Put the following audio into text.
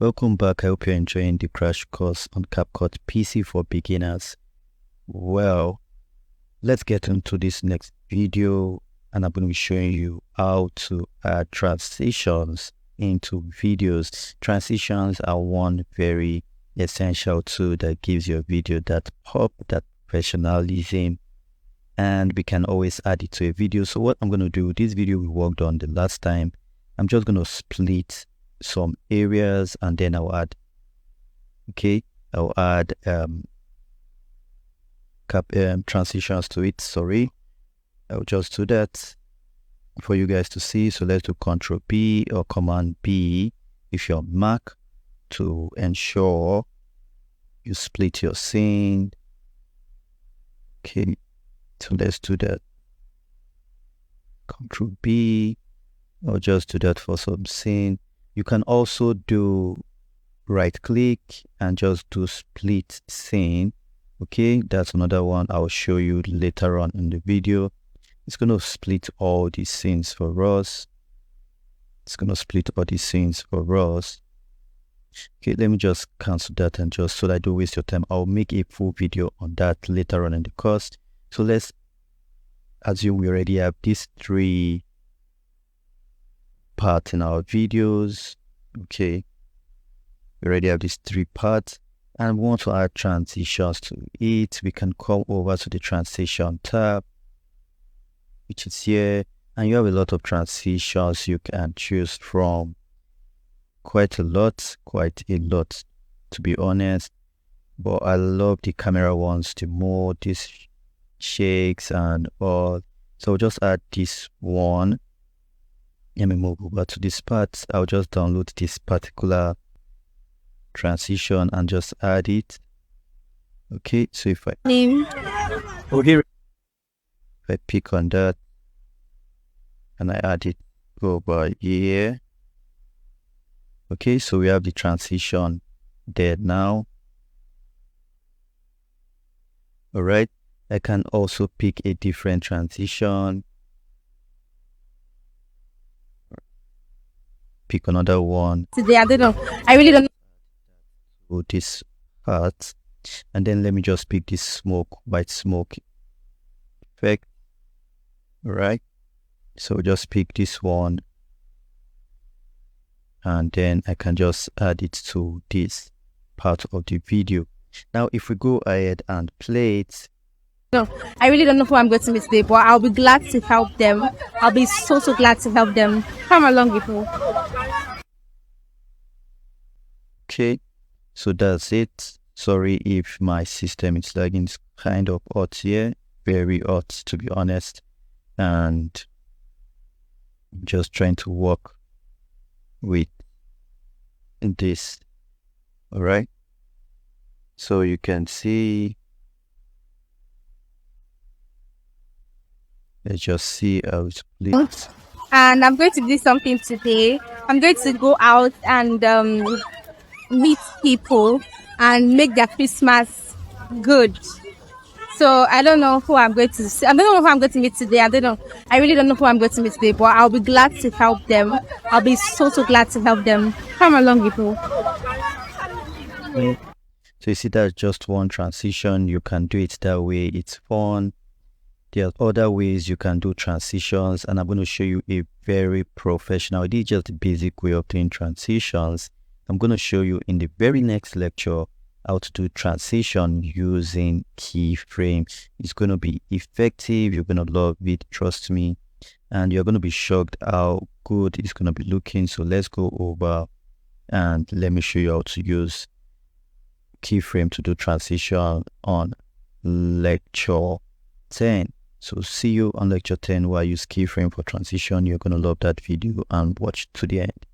Welcome back. I hope you're enjoying the crash course on Capcut PC for beginners. Well, let's get into this next video, and I'm going to be showing you how to add transitions into videos. Transitions are one very essential tool that gives your video that pop, that professionalism, and we can always add it to a video. So what I'm going to do, this video we worked on the last time, I'm just going to split some areas and then I'll add transitions to it. Sorry, I'll just do that for you guys to see. So let's do Control B or Command B if you're on Mac to ensure you split your scene. Okay, so let's do that. Control B. I'll just do that for some scene. You can also do right click and just do split scene. Okay, that's another one I'll show you later on in the video. It's going to split all these scenes for us. Okay, let me just cancel that, and just so that I don't waste your time, I'll make a full video on that later on in the course. So let's assume we already have these three parts in our videos. Okay, we already have these three parts and we want to add transitions to it. We can come over to the transition tab, which is here, and you have a lot of transitions you can choose from. Quite a lot to be honest, but I love the camera ones the more, these shakes and all. So I'll just add this one. Let me move over to this part. I'll just download this particular transition and just add it. Okay, so if I pick on that and I add it over here. Okay, so we have the transition there now. All right, I can also pick a different transition. Pick another one. Today, I don't know. I really don't know. So this part, and then let me just pick this white smoke effect. All right, so just pick this one, and then I can just add it to this part of the video. Now, if we go ahead and play it. No, I really don't know who I'm going to meet today, but I'll be glad to help them. I'll be so glad to help them. Come along with me. Okay, so that's it. Sorry if my system is lagging. It's kind of hot here, very hot to be honest, and I'm just trying to work with this. All right, so you can see, let's just see how it's split. And I'm going to do something today. I'm going to go out and meet people and make their Christmas good. So I don't know who I'm going to see. I don't know who I'm going to meet today. I really don't know who I'm going to meet today, but I'll be glad to help them. I'll be so glad to help them. Come along with me. So you see, that's just one transition. You can do it that way. It's fun. There are other ways you can do transitions, and I'm going to show you a very professional, this is just the basic way of doing transitions. I'm going to show you in the very next lecture how to do transition using keyframes. It's going to be effective. You're going to love it, trust me, and you're going to be shocked how good it's going to be looking. So let's go over and let me show you how to use keyframe to do transition on lecture 10. So see you on lecture 10 where I use keyframe for transition. You're going to love that video and watch to the end.